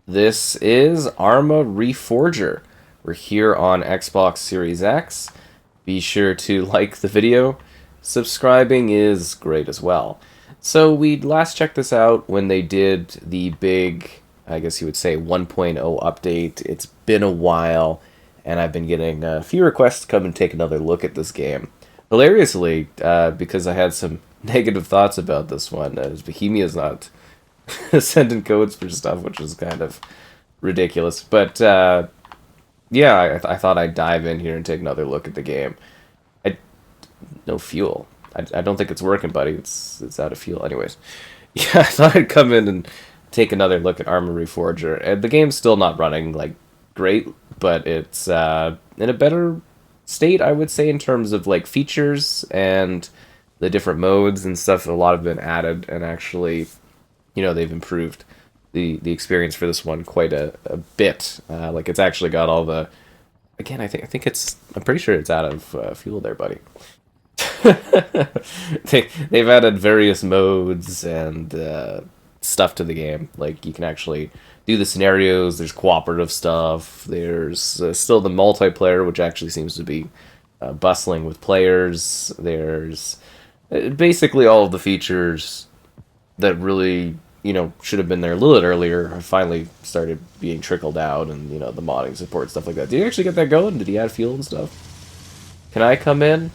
This is Arma Reforger. We're here on Xbox Series X. Be sure to like the video. Subscribing is great as well. So we last checked this out when they did the big, I guess you would say 1.0 update. It's been a while, and I've been getting a few requests to come and take another look at this game. Hilariously, because I had some negative thoughts about this one, as Bohemia's not sending codes for stuff, which is kind of ridiculous. But yeah, I thought I'd dive in here and take another look at the game. No fuel. I don't think it's working, buddy. It's out of fuel. Anyways, yeah, I thought I'd come in and take another look at Arma Reforger. And the game's still not running like great, but it's in a better state, I would say, in terms of like features and the different modes and stuff. A lot have been added, and actually, they've improved the experience for this one quite a bit. Like it's actually got all the, again, I'm pretty sure it's out of fuel there, buddy. They've added various modes and stuff to the game. Like you can actually do the scenarios. There's cooperative stuff. There's still the multiplayer, which actually seems to be bustling with players. There's basically all of the features that really should have been there a little bit earlier have finally started being trickled out, and the modding support, stuff like that. Did you actually get that going? Did he add fuel and stuff? Can I come in?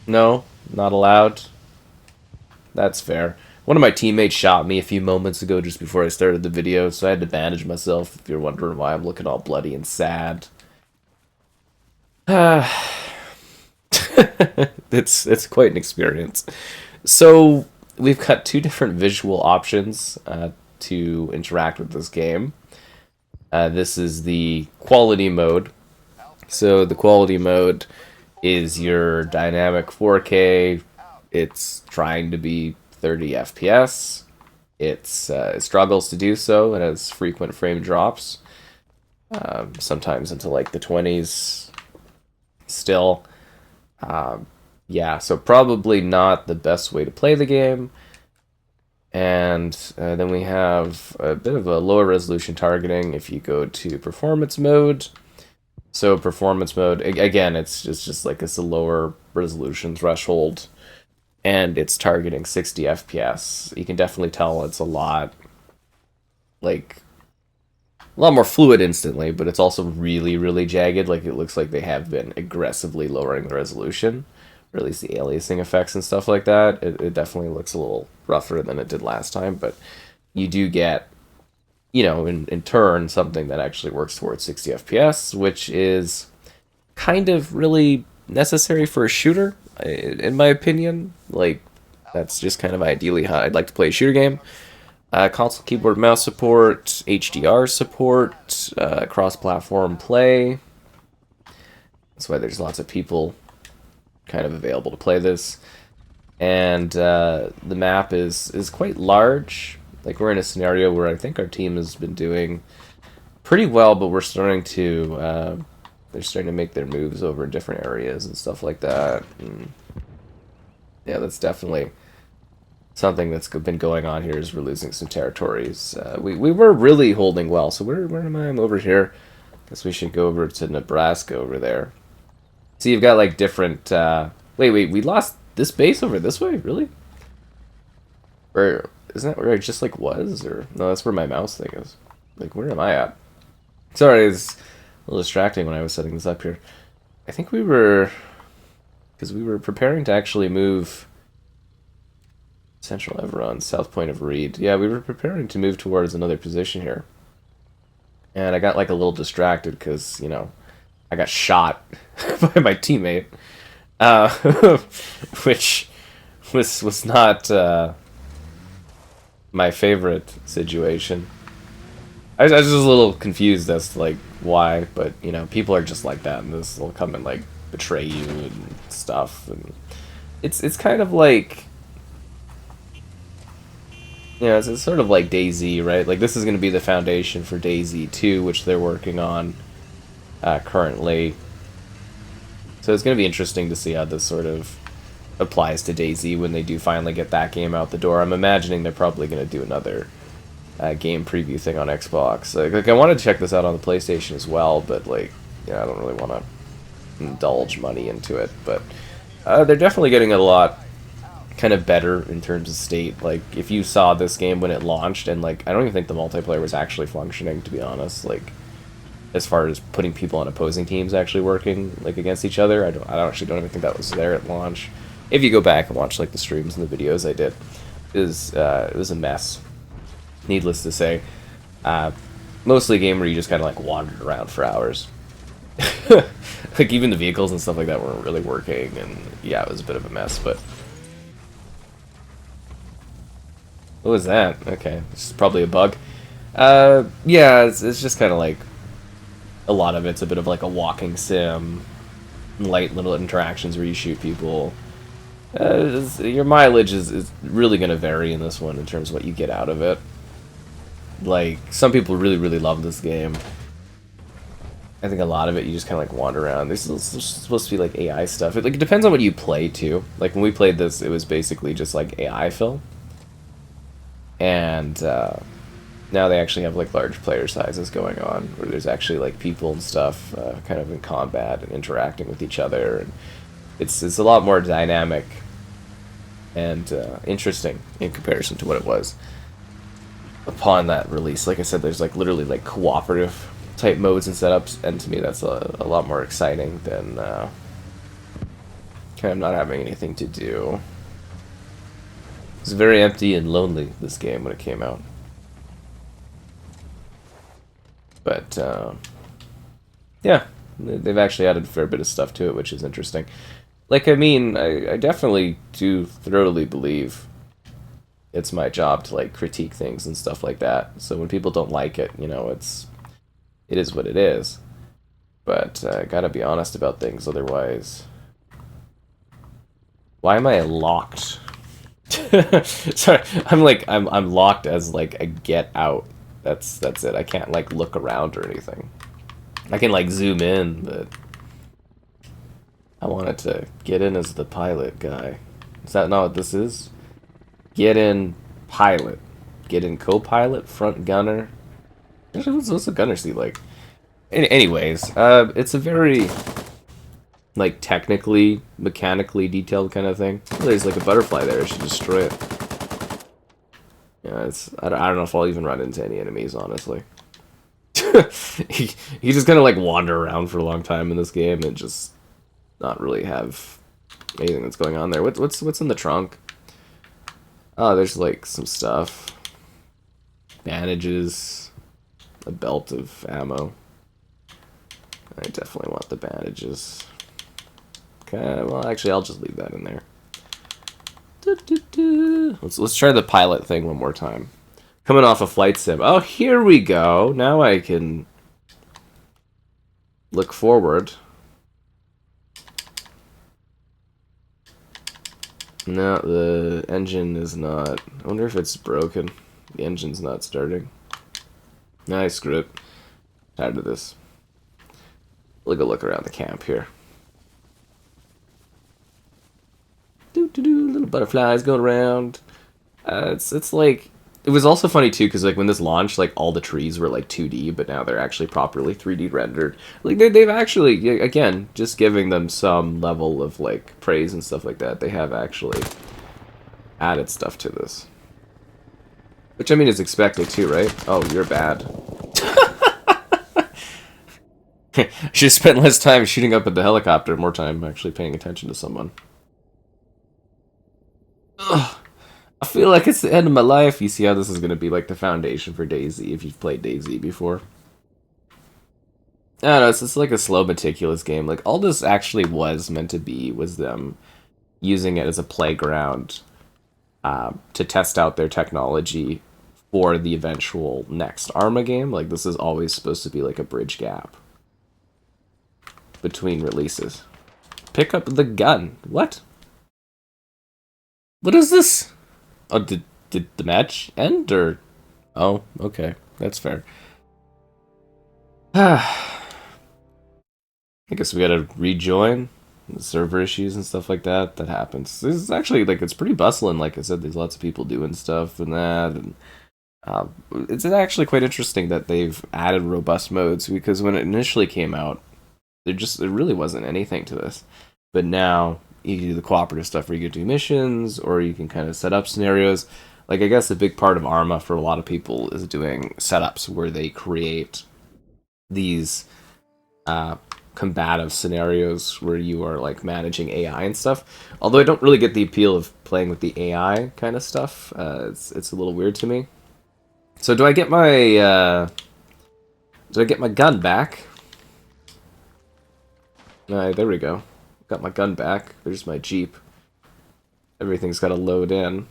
No, not allowed. That's fair. One of my teammates shot me a few moments ago just before I started the video, so I had to bandage myself, if you're wondering why I'm looking all bloody and sad. It's quite an experience. So we've got two different visual options to interact with this game. This is the quality mode. So the quality mode is your dynamic 4K. It's trying to be 30 FPS. It struggles to do so. It has frequent frame drops, sometimes into like the 20s still. Yeah, so probably not the best way to play the game. And then we have a bit of a lower resolution targeting if you go to performance mode. So performance mode, again, it's just like it's a lower resolution threshold, and it's targeting 60 FPS. You can definitely tell it's a lot more fluid instantly, but it's also really, really jagged. Like it looks like they have been aggressively lowering the resolution, or at least the aliasing effects and stuff like that. It definitely looks a little rougher than it did last time, but you do get, in turn, something that actually works towards 60 FPS, which is kind of really necessary for a shooter, in my opinion. Like, that's just kind of ideally how I'd like to play a shooter game. Console keyboard mouse support, HDR support, cross-platform play. That's why there's lots of people kind of available to play this. And the map is quite large. Like, we're in a scenario where I think our team has been doing pretty well, but we're starting to they're starting to make their moves over in different areas and stuff like that. And yeah, that's definitely something that's been going on here, is we're losing some territories. We were really holding well. So where am I? I'm over here. Guess we should go over to Nebraska over there. So you've got like different wait, we lost this base over this way? Really? Or isn't that where I just like was? Or no, that's where my mouse thing is. Like, where am I at? Sorry, it's a little distracting when I was setting this up here. I think because we were preparing to actually move Central Everon, South Point of Reed. Yeah, we were preparing to move towards another position here. And I got like a little distracted because, I got shot by my teammate. Which was not my favorite situation. I was just a little confused as to like why, but people are just like that, and this will come and like betray you and stuff, and it's kind of like it's sort of like DayZ, right? Like this is going to be the foundation for DayZ 2, which they're working on currently. So it's going to be interesting to see how this sort of applies to DayZ when they do finally get that game out the door. I'm imagining they're probably going to do another game preview thing on Xbox. Like I wanted to check this out on the PlayStation as well, but like, yeah, I don't really want to indulge money into it. But they're definitely getting a lot kind of better in terms of state. Like if you saw this game when it launched, and like I don't even think the multiplayer was actually functioning, to be honest. Like as far as putting people on opposing teams actually working like against each other, I don't even think that was there at launch. If you go back and watch like the streams and the videos I did, it was a mess. Needless to say, mostly a game where you just kind of like wandered around for hours. Like even the vehicles and stuff like that weren't really working, and yeah, it was a bit of a mess. But what was that? Okay, this is probably a bug. Yeah, it's just kind of like a lot of it's a bit of like a walking sim, light little interactions where you shoot people. Your mileage is really going to vary in this one in terms of what you get out of it. Like, some people really, really love this game. I think a lot of it, you just kind of, like, wander around. This is supposed to be, like, AI stuff. It depends on what you play, too. Like, when we played this, it was basically just, like, AI fill. And, now they actually have, like, large player sizes going on, where there's actually, like, people and stuff kind of in combat and interacting with each other. And it's a lot more dynamic and interesting in comparison to what it was upon that release. Like I said, there's like literally like cooperative type modes and setups, and to me that's a lot more exciting than kind of not having anything to do. It was very empty and lonely, this game, when it came out. But yeah, they've actually added a fair bit of stuff to it, which is interesting. Like, I mean, I definitely do thoroughly believe it's my job to, like, critique things and stuff like that. So when people don't like it, you know, it is what it is. But I gotta be honest about things, otherwise... Why am I locked? Sorry, I'm locked as, like, a get out. That's it. I can't, like, look around or anything. I can, like, zoom in, but... I wanted to get in as the pilot guy. Is that not what this is? Get in pilot. Get in co-pilot, front gunner. What's a gunner seat like? Anyways, it's a very, like, technically, mechanically detailed kind of thing. There's like a butterfly there. I should destroy it. Yeah, I don't know if I'll even run into any enemies, honestly. You just kind of like wander around for a long time in this game and just not really have anything that's going on there. What's in the trunk? Oh, there's like some stuff. Bandages. A belt of ammo. I definitely want the bandages. Okay, well actually I'll just leave that in there. Let's try the pilot thing one more time. Coming off a flight sim. Oh, here we go. Now I can look forward. No, the engine is not. I wonder if it's broken. The engine's not starting. Nah, screw it. Tired of this. We'll go look around the camp here. Little butterflies going around. It's like, it was also funny too, because like when this launched, like all the trees were like 2D, but now they're actually properly 3D rendered. Like they've actually, again, just giving them some level of like praise and stuff like that. They have actually added stuff to this, which I mean is expected too, right? Oh, you're bad. Should have spent less time shooting up at the helicopter, more time actually paying attention to someone. Ugh. I feel like it's the end of my life. You see how this is going to be like the foundation for DayZ if you've played DayZ before. I don't know, it's just like a slow, meticulous game. Like, all this actually was meant to be was them using it as a playground to test out their technology for the eventual next Arma game. Like, this is always supposed to be like a bridge gap between releases. Pick up the gun. What? What is this? Oh, did the match end, or... Oh, okay. That's fair. I guess we gotta rejoin. The server issues and stuff like that. That happens. This is actually, like, it's pretty bustling. Like I said, there's lots of people doing stuff and that. And It's actually quite interesting that they've added robust modes because when it initially came out, there really wasn't anything to this. But now you can do the cooperative stuff where you can do missions or you can kind of set up scenarios. Like I guess a big part of Arma for a lot of people is doing setups where they create these uh, combative scenarios where you are like managing AI and stuff. Although I don't really get the appeal of playing with the AI kind of stuff. It's a little weird to me. So do I get my gun back? There we go. Got my gun back. There's my Jeep. Everything's got to load in.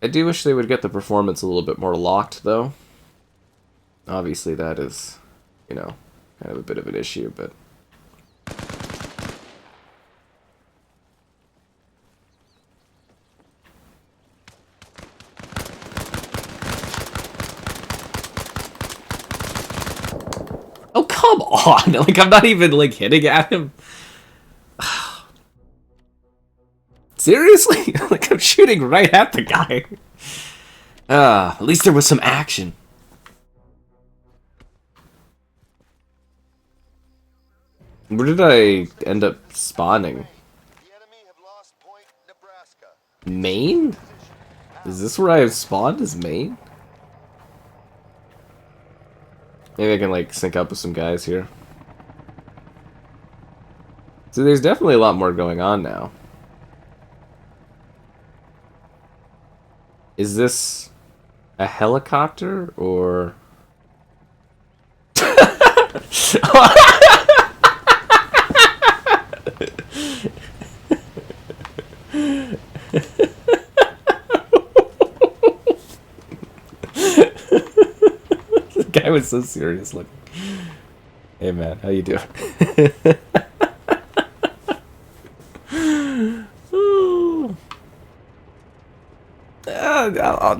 I do wish they would get the performance a little bit more locked, though. Obviously, that is, you know, kind of a bit of an issue, but... Oh, come on! Like, I'm not even, like, hitting at him. Seriously? Like, I'm shooting right at the guy. At least there was some action. Where did I end up spawning? Maine? Is this where I have spawned? Is Maine? Maybe I can, like, sync up with some guys here. So there's definitely a lot more going on now. Is this a helicopter, or... The guy was so serious looking. Hey man, how you doing?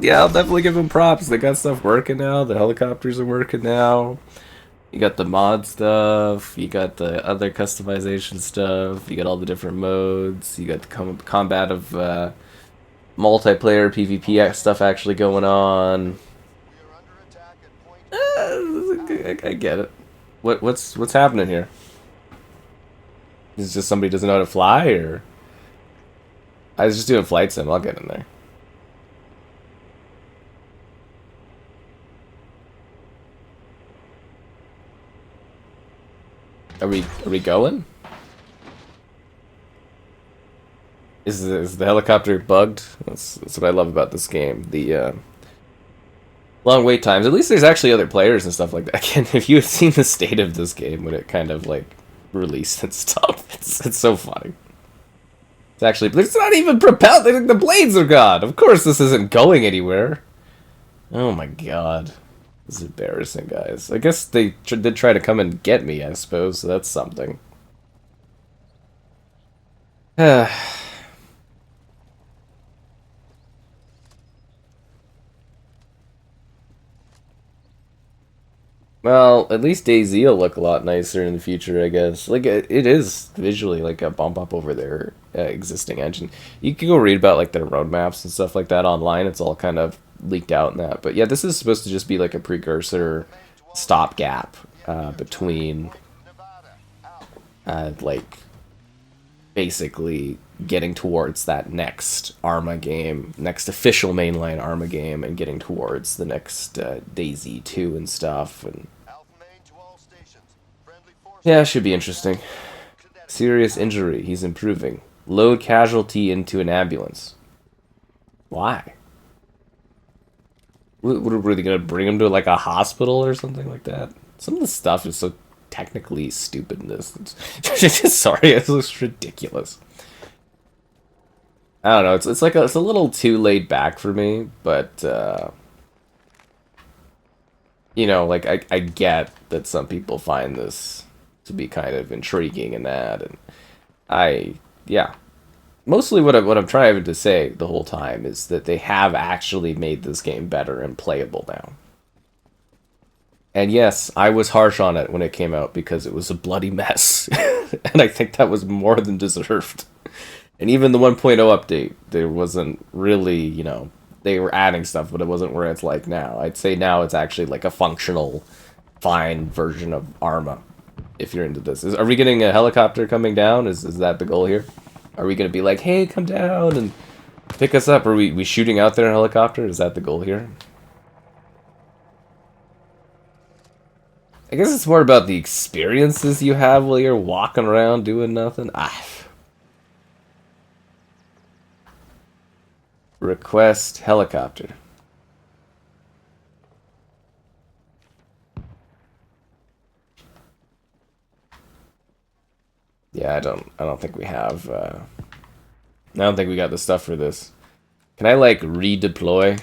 Yeah, I'll definitely give them props. They got stuff working now. The helicopters are working now. You got the mod stuff. You got the other customization stuff. You got all the different modes. You got the combative multiplayer PvP stuff actually going on. I get it. What's happening here? Is it just somebody doesn't know how to fly, or I was just doing flight sim? I'll get in there. Are we going? Is the helicopter bugged? That's what I love about this game. The long wait times. At least there's actually other players and stuff like that. Again, if you had seen the state of this game when it kind of like released and stuff, it's so funny. It's actually, it's not even propelled. The blades are gone. Of course, this isn't going anywhere. Oh my god. This is embarrassing, guys. I guess they did try to come and get me, I suppose, so that's something. Well, at least DayZ will look a lot nicer in the future, I guess. Like, it is visually like a bump up over their existing engine. You can go read about, like, their roadmaps and stuff like that online. It's all kind of leaked out in that. But yeah, this is supposed to just be like a precursor stopgap between, like, basically getting towards that next Arma game, next official mainline Arma game, and getting towards the next DayZ 2 and stuff. And yeah, should be interesting. Serious injury. He's improving. Load casualty into an ambulance. Why? Were they gonna bring him to like a hospital or something like that? Some of the stuff is so technically stupid in this. Sorry, it looks ridiculous. I don't know. It's like it's a little too laid back for me, but you know, like I get that some people find this to be kind of intriguing and that, and yeah. Mostly what I'm trying to say the whole time is that they have actually made this game better and playable now. And yes, I was harsh on it when it came out because it was a bloody mess. And I think that was more than deserved. And even the 1.0 update, there wasn't really, you know, they were adding stuff, but it wasn't where it's like now. I'd say now it's actually like a functional, fine version of Arma. If you're into this, are we getting a helicopter coming down? Is that the goal here? Are we gonna be like, hey, come down and pick us up? Are we shooting out there in a helicopter? Is that the goal here? I guess it's more about the experiences you have while you're walking around doing nothing. Request helicopter. Yeah, I don't think we have. I don't think we got the stuff for this. Can I like redeploy?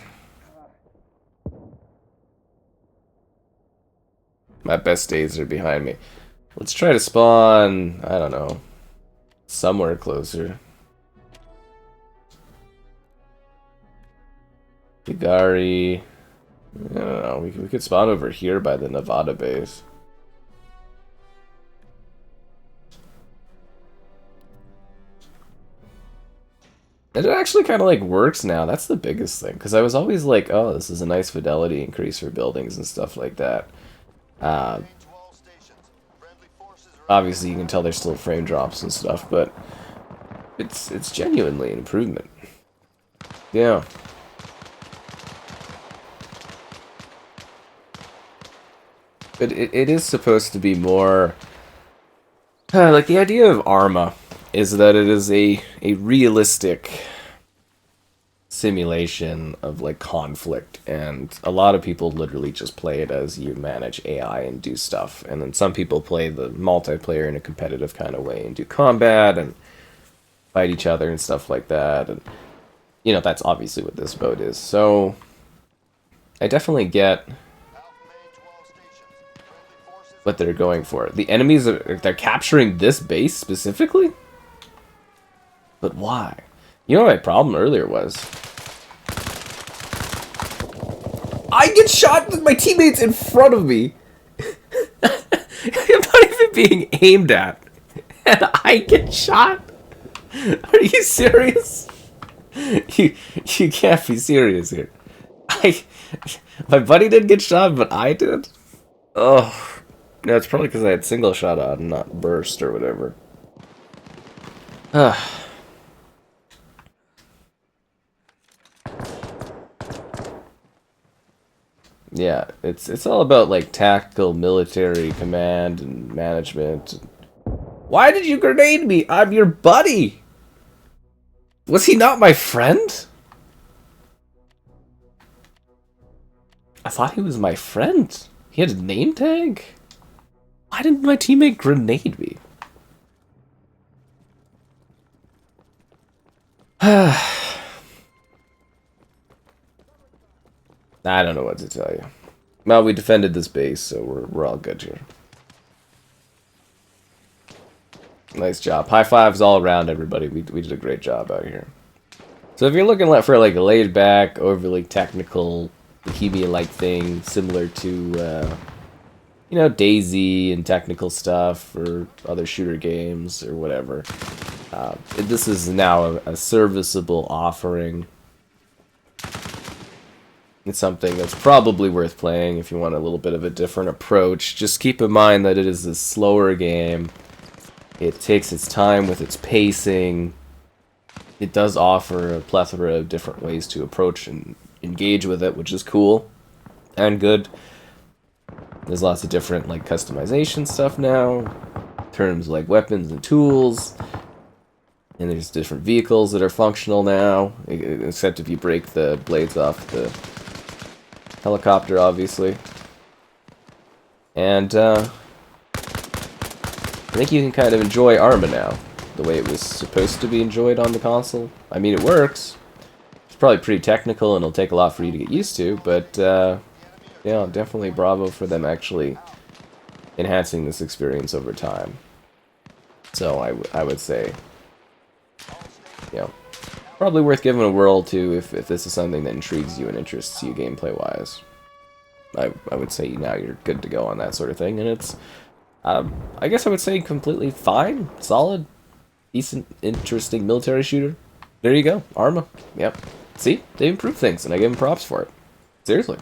My best days are behind me. Let's try to spawn. I don't know, somewhere closer. Gigari. I don't know. We could spawn over here by the Nevada base. It actually kind of like works now. That's the biggest thing, because I was always like, oh, this is a nice fidelity increase for buildings and stuff like that. Obviously, you can tell there's still frame drops and stuff, but it's genuinely an improvement. Yeah. But it is supposed to be more... like, the idea of Arma is that it is a realistic simulation of, like, conflict. And a lot of people literally just play it as you manage AI and do stuff. And then some people play the multiplayer in a competitive kind of way and do combat and fight each other and stuff like that. And, you know, that's obviously what this mode is. So, I definitely get what they're going for. The enemies they're capturing this base specifically? But why? You know what my problem earlier was? I get shot with my teammates in front of me. I'm not even being aimed at. And I get shot? Are you serious? You can't be serious here. My buddy didn't get shot, but I did? Oh. No, it's probably because I had single shot on, and not burst or whatever. Yeah, it's all about like tactical military command and management. Why did you grenade me? I'm your buddy. Was he not my friend? I thought he was my friend. He had a name tag? Why didn't my teammate grenade me? I don't know what to tell you. Well, we defended this base, so we're all good here. Nice job. High fives all around, everybody. We did a great job out here. So if you're looking for like a laid back, overly technical, Bohemian-like thing, similar to you know, DayZ and technical stuff, or other shooter games, or whatever. This is now a serviceable offering. It's something that's probably worth playing if you want a little bit of a different approach. Just keep in mind that it is a slower game. It takes its time with its pacing. It does offer a plethora of different ways to approach and engage with it, which is cool and good. There's lots of different like customization stuff now, terms like weapons and tools, and there's different vehicles that are functional now, except if you break the blades off the helicopter, obviously. And I think you can kind of enjoy Arma now, the way it was supposed to be enjoyed on the console. I mean, it works. It's probably pretty technical and it'll take a lot for you to get used to, but yeah, definitely bravo for them actually enhancing this experience over time. So I would say, you know, probably worth giving a whirl to if this is something that intrigues you and interests you gameplay-wise. I would say now you're good to go on that sort of thing, and it's, I guess I would say completely fine, solid, decent, interesting military shooter. There you go, Arma. Yep. See, they improved things, and I give them props for it. Seriously.